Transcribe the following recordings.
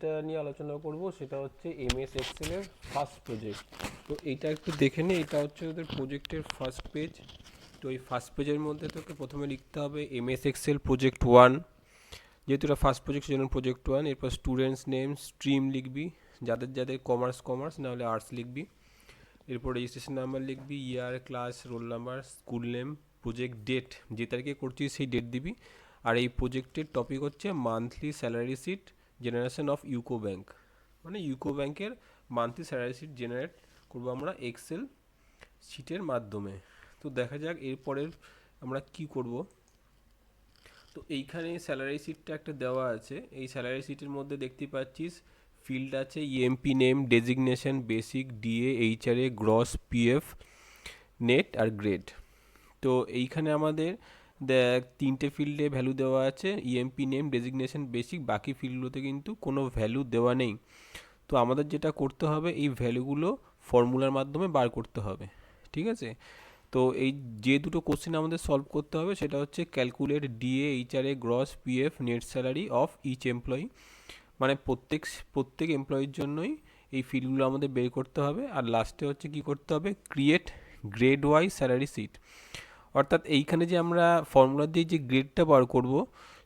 যেটা নিয়ে আলোচনা করব সেটা হচ্ছে এমএস এক্সেল এর ফার্স্ট প্রজেক্ট। তো এইটা একটু দেখে নে, এটা হচ্ছে ওদের প্রজেক্টের ফার্স্ট পেজ। তো এই ফার্স্ট পেজের মধ্যে তোকে প্রথমে লিখতে হবে এমএস এক্সেল প্রজেক্ট 1, যেহেতু এটা ফার্স্ট প্রজেক্ট সেজন্য প্রজেক্ট 1। এরপর স্টুডেন্টস নেম, স্ট্রিম লিখবি, যাদের যাদের কমার্স না হলে আর্টস লিখবি। এরপর রেজিস্ট্রেশন নাম্বার লিখবি, year, class, roll number, school name, project date, যে তারিখে করছিস সেই ডেট দিবি। আর এই প্রজেক্টের টপিক হচ্ছে monthly salary sheet generation of UCO bank, মানে ইউকো ব্যাঙ্কের মান্থলি স্যালারি শিট জেনারেট করবো আমরা এক্সেল শিটের মাধ্যমে। তো দেখা যাক এরপরের আমরা কি করব। তো এইখানে স্যালারি শিটটা একটা দেওয়া আছে, এই স্যালারি শিটের মধ্যে দেখতে পাচ্ছিস ফিল্ড আছে EMP name, designation, basic, DA, HRA, gross, PF, net আর গ্রেড। তো এইখানে আমাদের দেখ তিনটে ফিল্ডে ভ্যালু দেওয়া আছে, ইএমপি নেম, ডেজিগনেশন, বেসিক। বাকি ফিল্ডগুলোতে কিন্তু কোনো ভ্যালু দেওয়া নেই। তো আমাদের যেটা করতে হবে এই ভ্যালুগুলো ফর্মুলার মাধ্যমে বার করতে হবে, ঠিক আছে। তো এই যে দুটো কোশ্চেন আমাদের সলভ করতে হবে সেটা হচ্ছে calculate DA, HRA, gross, PF, net salary of each employee, মানে প্রত্যেক এমপ্লয়ির জন্যই এই ফিল্ডগুলো আমাদের বের করতে হবে। আর লাস্টে হচ্ছে কি করতে হবে, create grade wise salary sheet, অর্থাৎ এইখানে যে আমরা ফর্মুলা দিয়ে যে গ্রেডটা বার করব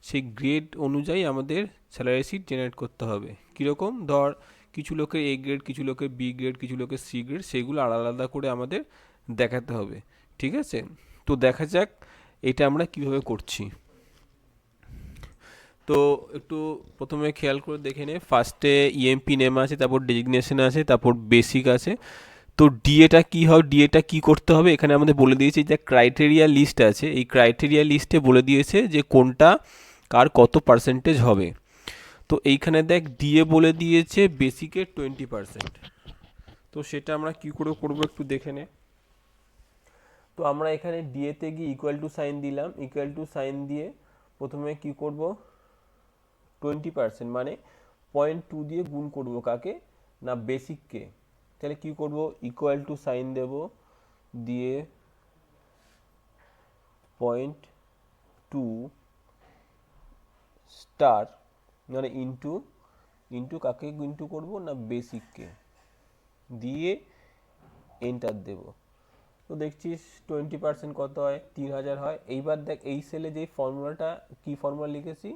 সেই গ্রেড অনুযায়ী আমাদের স্যালারি শিট জেনারেট করতে হবে। কীরকম, ধর কিছু লোকের এ গ্রেড, কিছু লোকের বি গ্রেড, কিছু লোকের সি গ্রেড, সেগুলো আলাদা আলাদা করে আমাদের দেখাতে হবে, ঠিক আছে। তো দেখা যাক এটা আমরা কিভাবে করছি। তো একটু প্রথমে খেয়াল করে দেখে নে, ফার্স্টে ইএমপি নেম আছে, তারপর ডেজিগনেশন আছে, তারপর বেসিক আছে। তো ডিএটা কি হবে, ডিএটা কি করতে হবে এখানে আমাদের বলে দিয়েছে, যে ক্রাইটেরিয়া লিস্ট আছে, এই ক্রাইটেরিয়া লিস্টে বলে দিয়েছে যে কোনটা কার কত পার্সেন্টেজ হবে। তো এইখানে দেখ ডিএ বলে দিয়েছে বেসিকের 20%। তো সেটা আমরা কি করে করবো একটু দেখে নে। তো আমরা এখানে ডিএতে গিয়ে ইকুয়াল টু সাইন দিলাম, ইকুয়াল টু সাইন দিয়ে প্রথমে কি করব, 20% মানে 0.2 দিয়ে গুণ করব কাকে, না বেসিককে। তাহলে কি করব, ইকুয়াল টু সাইন দেব, দিয়ে 0.2 স্টার মানে ইন্টু, ইন্টু কাকে ইন্টু করব, না বেসিককে, দিয়ে এন্টার দেব। তো দেখছিস 20% কত হয়, 3000 হয়। এইবার দেখ এই সেলে যে ফর্মুলাটা, কি ফর্মুলা লিখেছি,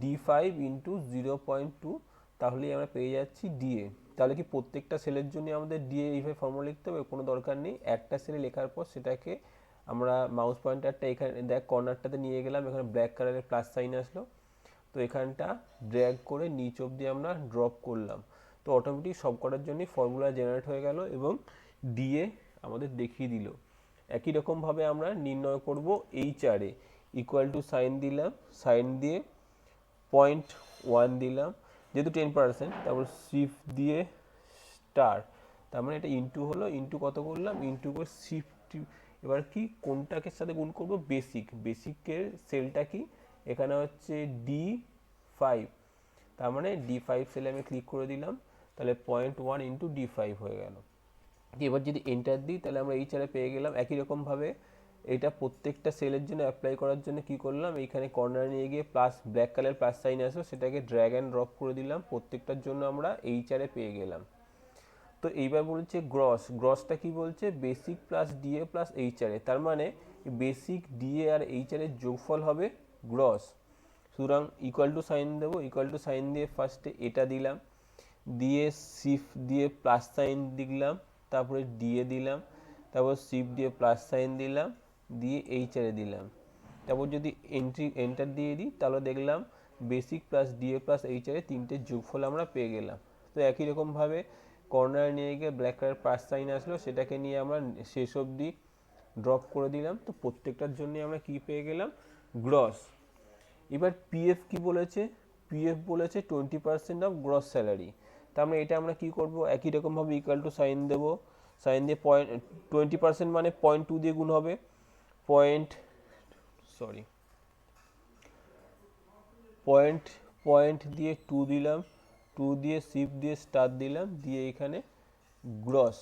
D5 ইন্টু 0.2, তাহলেই আমরা পেয়ে যাচ্ছি ডিএ। তাহলে কি প্রত্যেকটা সেলের জন্য আমাদের ডিএ এইভাবে ফর্মুলা লিখতে হবে, কোনো দরকার নেই। একটা সেলে লেখার পর সেটাকে আমরা মাউস পয়েন্টারটা এখানে দেখ কর্নারটাতে নিয়ে গেলাম, এখানে ব্ল্যাক কালারের প্লাস সাইন আসলো। তো এখানটা ড্র্যাগ করে নিচ অবধি আমরা ড্রপ করলাম। তো অটোমেটিক সব কটার জন্যই ফর্মুলা জেনারেট হয়ে গেল এবং ডিএ আমাদের দেখিয়ে দিল। একই রকমভাবে আমরা নির্ণয় করব এইচআরএ, ইকুয়াল টু সাইন দিলাম, সাইন দিয়ে 0.1 দিলাম, যেহেতু 10%, তারপর শিফট দিয়ে স্টার, তার মানে এটা ইন্টু হলো, ইন্টু কত করলাম, ইন্টু করে শিফট। এবার কি কোনটাকে সাথে গুণ করব, বেসিক, বেসিকের সেলটা কি, এখানে হচ্ছে D5, তার মানে D5 সেলে আমি ক্লিক করে দিলাম, তাহলে 0.1 ইন্টু D5 হয়ে গেল। এবার যদি এন্টার দিই তাহলে আমরা এইচআরএ পেয়ে গেলাম। একই রকমভাবে এটা প্রত্যেকটা সেলের জন্য অ্যাপ্লাই করার জন্য কি করলাম, এইখানে কর্নারে নিয়ে গিয়ে plus black colour plus sign আসলো, সেটাকে ড্র্যাগ অ্যান্ড ড্রপ করে দিলাম, প্রত্যেকটার জন্য আমরা এইচআরএ পেয়ে গেলাম। তো এইবার বলছে গ্রস, গ্রসটা কি বলছে, basic plus DA plus HRA, তার মানে বেসিক, ডিএ আর এইচআরএর যোগফল হবে গ্রস। সুতরাং ইকুয়াল টু সাইন দেবো, ইকুয়াল টু সাইন দিয়ে ফার্স্টে এটা দিলাম, দিয়ে শিফট দিয়ে প্লাস সাইন দিলাম, তারপরে ডিএ দিলাম, তারপর শিফট দিয়ে প্লাস সাইন দিলাম, দিয়ে এইচআরএ দিলাম। তারপর যদি এন্টার দিয়ে দিই তাহলে দেখলাম basic plus DA plus HRA তিনটে যোগফল আমরা পেয়ে গেলাম। তো একই রকমভাবে কর্নার নিয়ে গিয়ে ব্ল্যাক কালার প্লাস সাইন আসলো, সেটাকে নিয়ে আমরা শেষ অবধি ড্রপ করে দিলাম। তো প্রত্যেকটার জন্য আমরা কি পেয়ে গেলাম, গ্রস। এবার পিএফ কি বলেছে, পিএফ বলেছে 20% অফ গ্রস স্যালারি। তার মানে এটা আমরা কি করব, একই রকমভাবে ইকুয়াল টু সাইন দেবো, সাইন দিয়ে 20% মানে 0.2 দিয়ে গুণ হবে, পয়েন্ট সরি পয়েন্ট পয়েন্ট দিয়ে 2 দিলাম, 2 দিয়ে শিফট দিয়ে স্টার দিলাম, দিয়ে এখানে গ্রস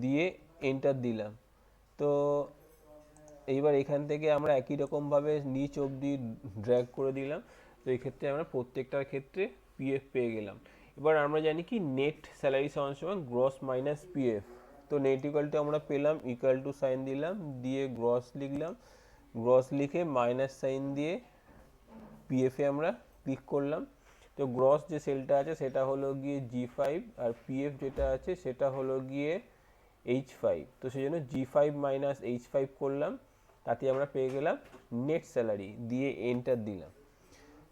দিয়ে এন্টার দিলাম। তো এইবার এখান থেকে আমরা একই রকমভাবে নিচ অবধি ড্র্যাগ করে দিলাম। তো এই ক্ষেত্রে আমরা প্রত্যেকটার ক্ষেত্রে পিএফ পেয়ে গেলাম। এবার আমরা জানি কি নেট স্যালারি সমান সমান গ্রস মাইনাস পিএফ। তো নেট ইকুয়াল টু আমরা পেলাম, ইকুয়াল টু সাইন দিলাম, দিয়ে গ্রস লিখলাম, গ্রস লিখে মাইনাস সাইন দিয়ে পিএফে আমরা ক্লিক করলাম। তো গ্রস যে সেলটা আছে সেটা হলো গিয়ে G5, আর পিএফ যেটা আছে সেটা হলো গিয়ে H5। তো সেই জন্য G5 মাইনাস H5 করলাম, তাতে আমরা পেয়ে গেলাম নেট স্যালারি, দিয়ে এন্টার দিলাম।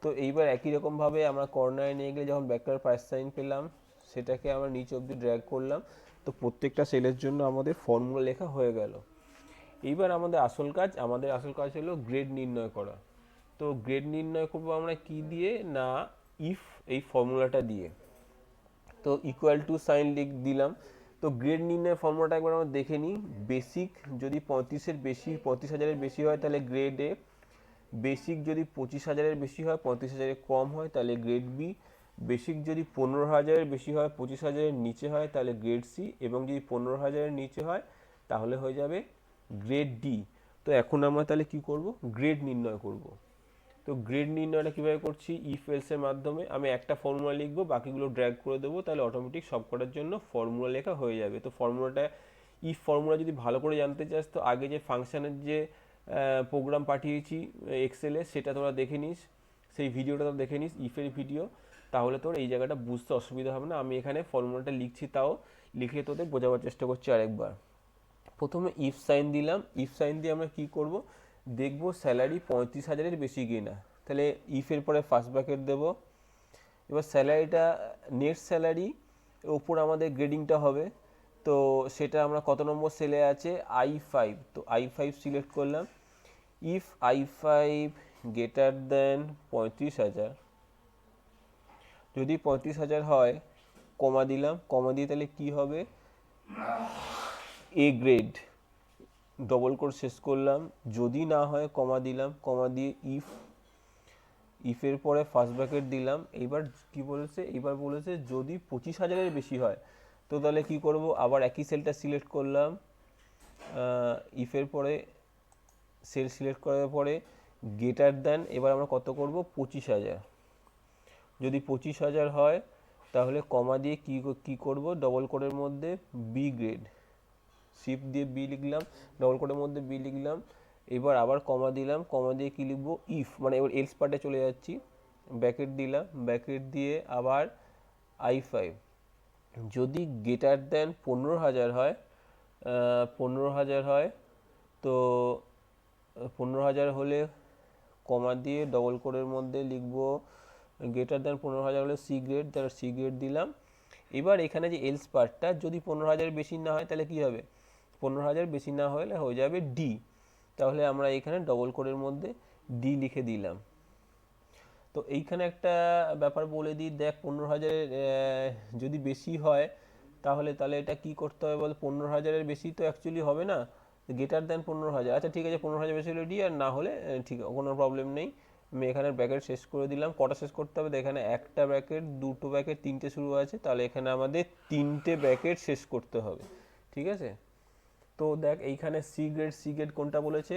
তো এইবার একই রকমভাবে আমরা কর্নারে নিয়ে গেলে যখন ব্যাকওয়ার্ড প্রাইস সাইন পেলাম, সেটাকে আমরা নিচে অবধি ড্র্যাগ করলাম। তো প্রত্যেকটা সেলের জন্য আমাদের ফর্মুলা লেখা হয়ে গেল। এইবার আমাদের আসল কাজ হলো গ্রেড নির্ণয় করা। তো গ্রেড নির্ণয় করবো আমরা কি দিয়ে না, ইফ এই ফর্মুলাটা দিয়ে। তো ইকুয়াল টু সাইন দিলাম। তো গ্রেড নির্ণয়ের ফর্মুলাটা একবার আমরা দেখে নিই। বেসিক যদি 35,000-এর বেশি হয় তাহলে গ্রেড এ, বেসিক যদি 25,000-এর বেশি হয়, 35,000-এর কম হয় তাহলে গ্রেড বি, বেসিক যদি 15,000-এর বেশি হয়, 25,000-এর নিচে হয় তাহলে গ্রেড সি, এবং যদি 15,000-এর নিচে হয় তাহলে হয়ে যাবে গ্রেড ডি। তো এখন আমরা তাহলে কি করব, গ্রেড নির্ণয় করব। তো গ্রেড নির্ণয়টা কীভাবে করছি, ইফ এলসের মাধ্যমে আমি একটা ফর্মুলা লিখবো, বাকিগুলো ড্র্যাগ করে দেবো, তাহলে অটোমেটিক সবকটার জন্য ফর্মুলা লেখা হয়ে যাবে। তো ফর্মুলাটা, ইফ ফর্মুলা যদি ভালো করে জানতে চাস তো আগে যে ফাংশানের যে প্রোগ্রাম পাঠিয়েছি এক্সেলে, সেটা তোরা দেখে নিস, সেই ভিডিওটা তোরা দেখে নিস, ইফের ভিডিও, তাহলে তোর এই জায়গাটা বুঝতে অসুবিধা হবে না। আমি এখানে ফর্মুলাটা লিখছি, তাও লিখে তোদের বোঝাবার চেষ্টা করছি আরেকবার। প্রথমে ইফ সাইন দিলাম, ইফ সাইন দিয়ে আমরা কি করব, দেখব স্যালারি 35,000-এর বেশি কিনা। তাহলে ইফের পরে ফার্স্ট ব্র্যাকেট দেব। এবার স্যালারিটা, নেট স্যালারি ওপর আমাদের গ্রেডিংটা হবে। তো সেটা আমরা কত নম্বর সেলে আছে, I5। তো I5 সিলেক্ট করলাম। ইফ I5 গ্রেটার দেন 35,000, যদি 35,000 হয় কমা দিলাম, কমা দিয়ে তাহলে কি হবে, এ গ্রেড, ডবল কোড শেষ করলাম। যদি না হয় কমা দিলাম, কমা দিয়ে ইফের পরে ফার্স্ট ব্র্যাকেট দিলাম। এইবার কি বলেছে, এইবার বলেছে যদি 25,000-এর বেশি হয়, তো তাহলে কি করব, আবার একই সেলটা সিলেক্ট করলাম, ইফের পরে সেল সিলেক্ট করার পরে গ্রেটার দেন, এবার আমরা কত করব, 25,000। যদি 25,000 হয় তাহলে কমা দিয়ে কি করব, ডবল কোডের মধ্যে বি গ্রেড, শিফট দিয়ে বি লিখলাম, ডবল কোডের মধ্যে বি লিখলাম। এবার আবার কমা দিলাম, কমা দিয়ে কি লিখবো, ইফ, মানে এবার এলস পার্টে চলে যাচ্ছি, ব্র্যাকেট দিলাম, ব্র্যাকেট দিয়ে আবার I5 যদি গ্রেটার দেন 15,000 হয়, 15,000 হয়, তো 15,000 হলে কমা দিয়ে ডবল কোডের মধ্যে লিখবো গ্রেটার দেন 15,000 হলে সি গ্রেড, তাহলে সি গ্রেড দিলাম। এবার এখানে যে এলস পার্টটা, যদি 15,000 বেশি না হয় তাহলে কি হবে, 15,000 বেশি না হলে হয়ে যাবে ডি। তাহলে আমরা এখানে ডবল কোডের মধ্যে ডি লিখে দিলাম। তো এইখানে একটা ব্যাপার বলে দিই, দেখ 15,000 যদি বেশি হয় তাহলে এটা কি করতে হবে বল, 15,000-এর বেশি তো অ্যাকচুয়ালি হবে না, গ্রেটার দেন 15,000। আচ্ছা ঠিক আছে, 15,000 বেশি হলে ডি, আর না হলে ঠিক, কোনো প্রবলেম নেই। আমি এখানে ব্র্যাকেট শেষ করে দিলাম। কটা শেষ করতে হবে, এখানে একটা ব্র্যাকেট, দুটো ব্র্যাকেট, তিনটে শুরু আছে, তাহলে এখানে আমাদের তিনটে ব্র্যাকেট শেষ করতে হবে, ঠিক আছে। তো দেখ এইখানে সি গ্রেড কোনটা বলেছে,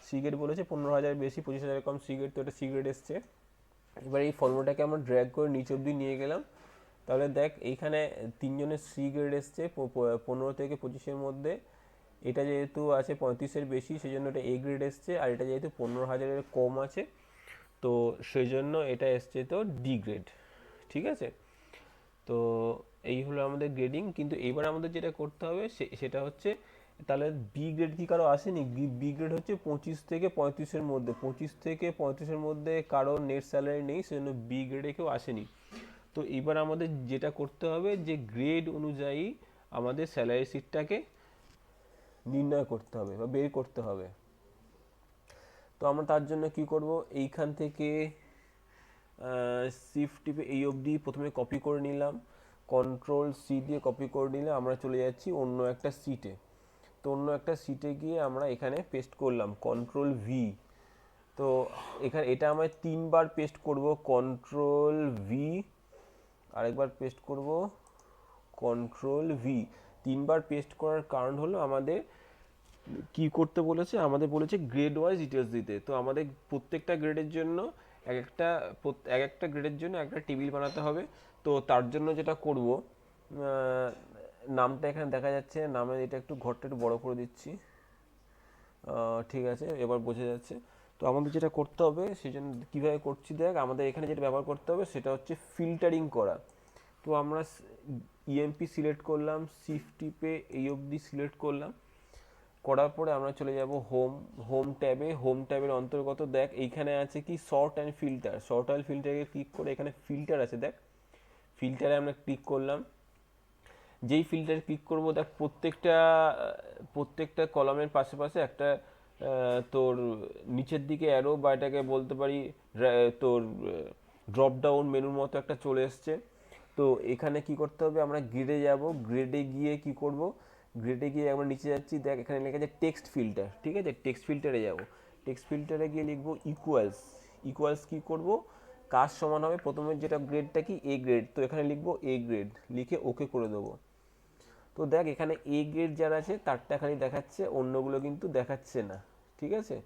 সি গ্রেড বলেছে 15,000 বেশি, 25,000 কম, সি গ্রেড, তো এটা সি গ্রেড এসছে। এবার এই ফর্মুলাটাকে আমরা ড্র্যাগ করে নিচ অব্দি নিয়ে গেলাম। তাহলে দেখ এইখানে তিনজনের সি গ্রেড এসছে 15 থেকে 25-এর মধ্যে। এটা যেহেতু আছে 35-এর বেশি, সেই জন্য এটা এ গ্রেড এসছে, আর এটা যেহেতু 15,000-এর কম আছে, তো সেই জন্য এটা এসছে তো ডি গ্রেড, ঠিক আছে। তো এই হলো আমাদের গ্রেডিং। কিন্তু এবার আমাদের যেটা করতে হবে সেটা হচ্ছে, তাহলে বি গ্রেড কি কারো আসেনি, বি গ্রেড হচ্ছে 25 থেকে 35-এর মধ্যে, 25 থেকে 35-এর মধ্যে কারো নেট স্যালারি নেই, সেজন্য বি গ্রেডে কেউ আসেনি। তো এবার আমাদের যেটা করতে হবে, যে গ্রেড অনুযায়ী আমাদের স্যালারি শিটটাকে নির্ণয় করতে হবে বা বের করতে হবে। তো আমরা তার জন্য কি করব, এইখান থেকে শিফট টিপে এই অবধি প্রথমে কপি করে নিলাম, কন্ট্রোল সি দিয়ে কপি করে নিলে আমরা চলে যাচ্ছি অন্য একটা সিটে। তো অন্য একটা সিটে গিয়ে আমরা এখানে পেস্ট করলাম কন্ট্রোল ভি। তো এখানে এটা আমরা 3বার পেস্ট করব, কন্ট্রোল ভি, আরেকবার পেস্ট করব কন্ট্রোল ভি। 3বার পেস্ট করার কারণ হলো আমাদের কি করতে বলেছে, আমাদের বলেছে গ্রেড ওয়াইজ ডিটেলস দিতে। তো আমাদের প্রত্যেকটা গ্রেডের জন্য এক একটা গ্রেডের জন্য একটা টেবিল বানাতে হবে। তো তার জন্য যেটা করব, নামটা এখানে দেখা যাচ্ছে, নামে এটা একটু ঘরটা একটু বড় করে দিচ্ছি। ঠিক আছে, এবার বোঝা যাচ্ছে। তো আমাদের যেটা করতে হবে, সেই জন্য কীভাবে করছি দেখ, আমাদের এখানে যেটা ব্যবহার করতে হবে সেটা হচ্ছে ফিল্টারিং করা। তো আমরা ইএমপি সিলেক্ট করলাম, শিফট টিপে এই অবধি সিলেক্ট করলাম, করার পরে আমরা চলে যাব হোম ট্যাবের অন্তর্গত দেখ এইখানে আছে কি sort and filter. Sort and ফিল্টারে ক্লিক করে এখানে ফিল্টার আছে দেখ, ফিল্টারে আমরা ক্লিক করলাম। যেই ফিল্টারে ক্লিক করব দেখ প্রত্যেকটা কলামের পাশে পাশে একটা তোর নিচের দিকে অ্যারো বা এটাকে বলতে পারি তোর ড্রপ ডাউন মেনুর মতো একটা চলে এসছে। তো এখানে কি করতে হবে, আমরা গ্রেডে যাব, গ্রেডে গিয়ে কি করব, গ্রেডে গিয়ে আমরা নিচে যাচ্ছি, দেখ এখানে লেখা আছে টেক্সট ফিল্টার। ঠিক আছে, টেক্সট ফিল্টারে যাব, টেক্সট ফিল্টারে গিয়ে লিখবো ইকুয়ালস। ইকুয়ালস কি করব, কাজ সমান হবে প্রথমে যেটা গ্রেডটা কি এ গ্রেড, তো এখানে লিখবো এ গ্রেড, লিখে ওকে করে দেবো। তো দেখ এখানে এ গ্রেড যারা আছে তারটা খালি দেখাচ্ছে, অন্যগুলো কিন্তু দেখাচ্ছে না। ঠিক আছে,